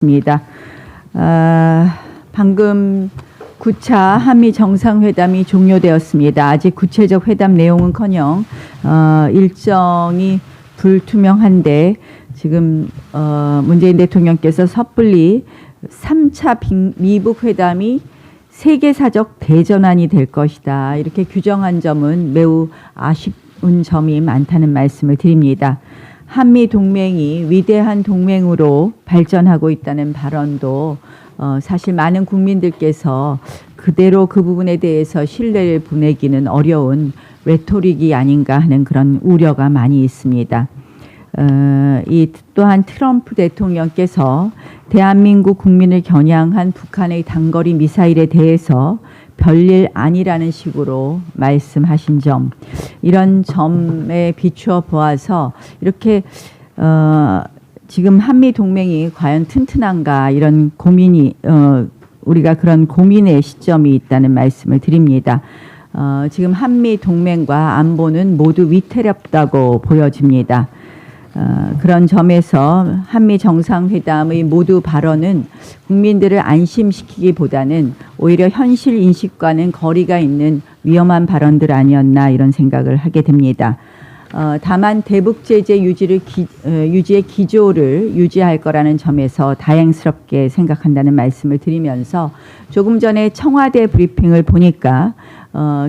입니다. 방금 9차 한미 정상회담이 종료되었습니다. 아직 구체적 회담 내용은커녕 일정이 불투명한데 지금 문재인 대통령께서 섣불리 3차 미북 회담이 세계사적 대전환이 될 것이다, 이렇게 규정한 점은 매우 아쉬운 점이 많다는 말씀을 드립니다. 한미 동맹이 위대한 동맹으로 발전하고 있다는 발언도 사실 많은 국민들께서 그대로 그 부분에 대해서 신뢰를 보내기는 어려운 레토릭이 아닌가 하는 그런 우려가 많이 있습니다. 또한 트럼프 대통령께서 대한민국 국민을 겨냥한 북한의 단거리 미사일에 대해서 별일 아니라는 식으로 말씀하신 점, 이런 점에 비추어 보아서 이렇게 지금 한미 동맹이 과연 튼튼한가, 이런 고민이 우리가 그런 고민의 시점이 있다는 말씀을 드립니다. 지금 한미 동맹과 안보는 모두 위태롭다고 보여집니다. 그런 점에서 한미 정상회담의 모두 발언은 국민들을 안심시키기보다는 오히려 현실 인식과는 거리가 있는 위험한 발언들 아니었나, 이런 생각을 하게 됩니다. 다만 대북 제재 유지의 기조를 유지할 거라는 점에서 다행스럽게 생각한다는 말씀을 드리면서, 조금 전에 청와대 브리핑을 보니까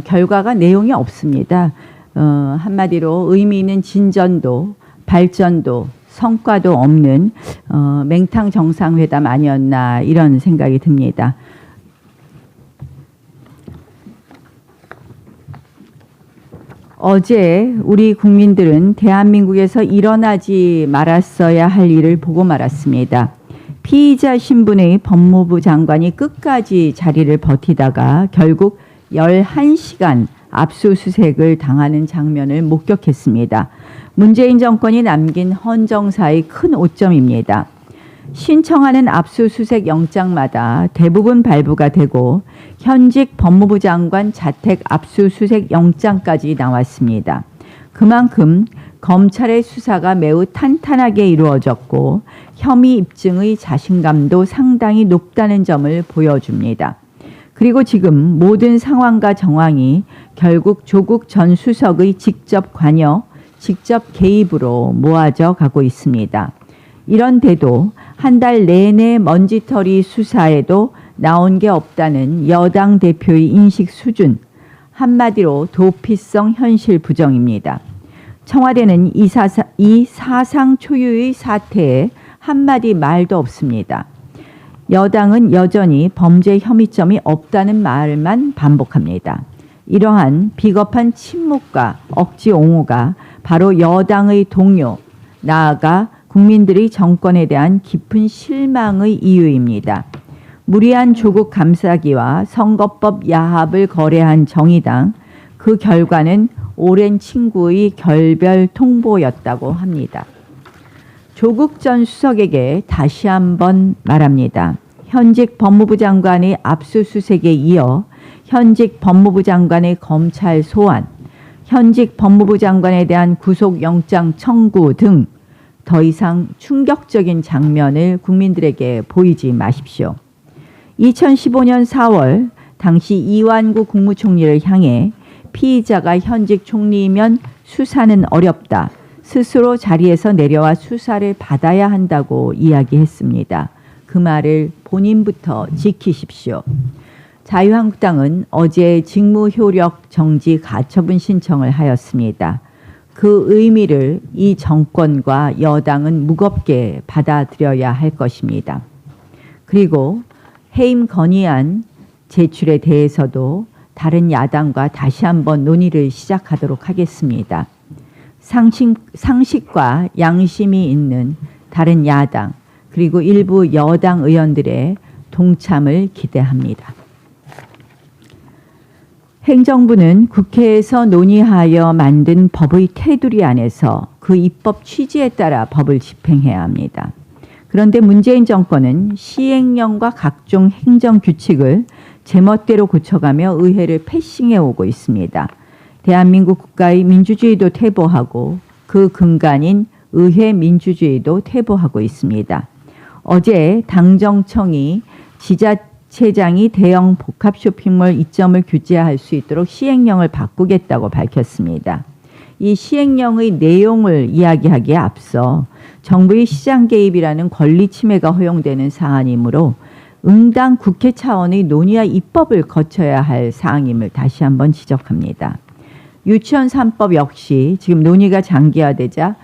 결과가 내용이 없습니다. 한마디로 의미 있는 진전도 발전도 성과도 없는 맹탕 정상회담 아니었나, 이런 생각이 듭니다. 어제 우리 국민들은 대한민국에서 일어나지 말았어야 할 일을 보고 말았습니다. 피의자 신분의 법무부 장관이 끝까지 자리를 버티다가 결국 11시간 압수수색을 당하는 장면을 목격했습니다. 문재인 정권이 남긴 헌정사의 큰 오점입니다. 신청하는 압수수색 영장마다 대부분 발부가 되고 현직 법무부 장관 자택 압수수색 영장까지 나왔습니다. 그만큼 검찰의 수사가 매우 탄탄하게 이루어졌고 혐의 입증의 자신감도 상당히 높다는 점을 보여줍니다. 그리고 지금 모든 상황과 정황이 결국 조국 전 수석의 직접 관여, 직접 개입으로 모아져 가고 있습니다. 이런데도 한 달 내내 먼지털이 수사에도 나온 게 없다는 여당 대표의 인식 수준, 한마디로 도피성 현실 부정입니다. 청와대는 이 사상 초유의 사태에 한마디 말도 없습니다. 여당은 여전히 범죄 혐의점이 없다는 말만 반복합니다. 이러한 비겁한 침묵과 억지 옹호가 바로 여당의 동요, 나아가 국민들의 정권에 대한 깊은 실망의 이유입니다. 무리한 조국 감싸기와 선거법 야합을 거래한 정의당, 그 결과는 오랜 친구의 결별 통보였다고 합니다. 조국 전 수석에게 다시 한번 말합니다. 현직 법무부 장관의 압수수색에 이어 현직 법무부 장관의 검찰 소환, 현직 법무부 장관에 대한 구속영장 청구 등 더 이상 충격적인 장면을 국민들에게 보이지 마십시오. 2015년 4월 당시 이완구 국무총리를 향해 피의자가 현직 총리이면 수사는 어렵다, 스스로 자리에서 내려와 수사를 받아야 한다고 이야기했습니다. 그 말을 본인부터 지키십시오. 자유한국당은 어제 직무효력 정지 가처분 신청을 하였습니다. 그 의미를 이 정권과 여당은 무겁게 받아들여야 할 것입니다. 그리고 해임 건의안 제출에 대해서도 다른 야당과 다시 한번 논의를 시작하도록 하겠습니다. 상식과 양심이 있는 다른 야당, 그리고 일부 여당 의원들의 동참을 기대합니다. 행정부는 국회에서 논의하여 만든 법의 테두리 안에서 그 입법 취지에 따라 법을 집행해야 합니다. 그런데 문재인 정권은 시행령과 각종 행정규칙을 제멋대로 고쳐가며 의회를 패싱해 오고 있습니다. 대한민국 국가의 민주주의도 퇴보하고 그 근간인 의회 민주주의도 퇴보하고 있습니다. 어제 당정청이 지자체장이 대형 복합 쇼핑몰 입점을 규제할 수 있도록 시행령을 바꾸겠다고 밝혔습니다. 이 시행령의 내용을 이야기하기에 앞서 정부의 시장 개입이라는 권리 침해가 허용되는 사안이므로 응당 국회 차원의 논의와 입법을 거쳐야 할 사항임을 다시 한번 지적합니다. 유치원 3법 역시 지금 논의가 장기화되자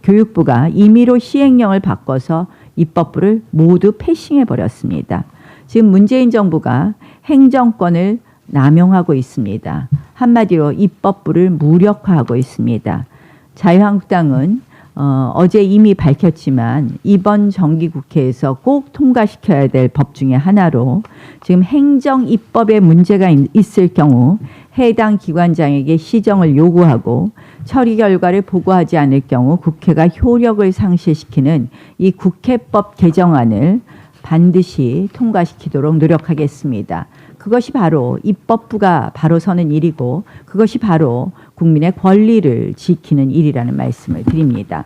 교육부가 임의로 시행령을 바꿔서 입법부를 모두 패싱해버렸습니다. 지금 문재인 정부가 행정권을 남용하고 있습니다. 한마디로 입법부를 무력화하고 있습니다. 자유한국당은 어제 이미 밝혔지만 이번 정기국회에서 꼭 통과시켜야 될 법 중에 하나로 지금 행정 입법에 문제가 있을 경우 해당 기관장에게 시정을 요구하고 처리 결과를 보고하지 않을 경우 국회가 효력을 상실시키는 이 국회법 개정안을 반드시 통과시키도록 노력하겠습니다. 그것이 바로 입법부가 바로 서는 일이고 그것이 바로 국민의 권리를 지키는 일이라는 말씀을 드립니다.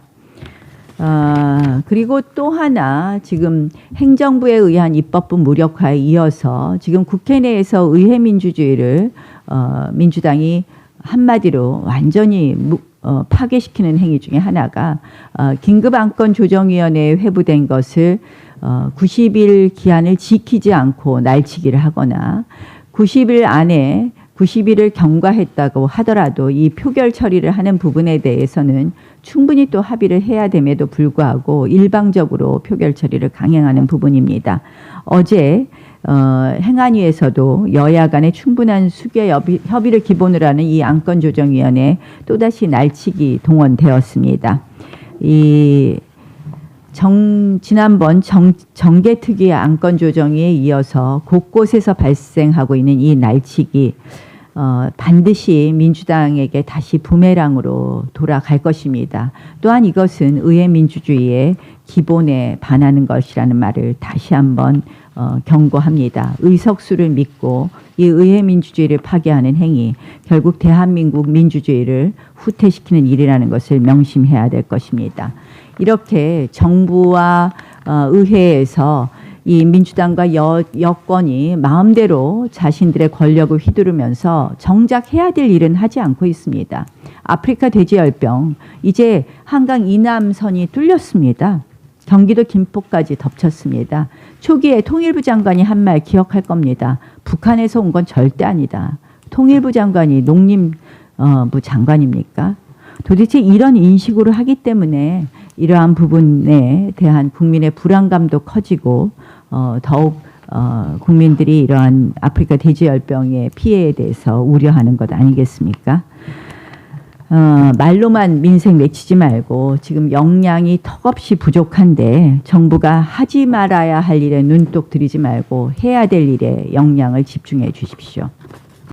그리고 또 하나 지금 행정부에 의한 입법부 무력화에 이어서 지금 국회 내에서 의회 민주주의를 민주당이 한마디로 완전히 파괴시키는 행위 중에 하나가 긴급안건조정위원회에 회부된 것을 90일 기한을 지키지 않고 날치기를 하거나 90일 안에 90일을 경과했다고 하더라도 이 표결 처리를 하는 부분에 대해서는 충분히 또 합의를 해야 됨에도 불구하고 일방적으로 표결 처리를 강행하는 부분입니다. 어제 행안위에서도 여야 간의 충분한 수교 협의를 기본으로 하는 이 안건조정위원회 또다시 날치기 동원되었습니다. 지난번 정개특위 안건조정위에 이어서 곳곳에서 발생하고 있는 이 날치기 반드시 민주당에게 다시 부메랑으로 돌아갈 것입니다. 또한 이것은 의회 민주주의의 기본에 반하는 것이라는 말을 다시 한번 경고합니다. 의석수를 믿고 이 의회 민주주의를 파괴하는 행위, 결국 대한민국 민주주의를 후퇴시키는 일이라는 것을 명심해야 될 것입니다. 이렇게 정부와 의회에서 이 민주당과 여권이 마음대로 자신들의 권력을 휘두르면서 정작 해야 될 일은 하지 않고 있습니다. 아프리카 돼지열병, 이제 한강 이남선이 뚫렸습니다. 경기도 김포까지 덮쳤습니다. 초기에 통일부 장관이 한 말 기억할 겁니다. 북한에서 온 건 절대 아니다. 통일부 장관이 농림부 장관입니까? 도대체 이런 인식으로 하기 때문에 이러한 부분에 대한 국민의 불안감도 커지고 더욱 국민들이 이러한 아프리카 돼지열병의 피해에 대해서 우려하는 것 아니겠습니까? 말로만 민생 맺히지 말고 지금 역량이 턱없이 부족한데 정부가 하지 말아야 할 일에 눈독 들이지 말고 해야 될 일에 역량을 집중해 주십시오.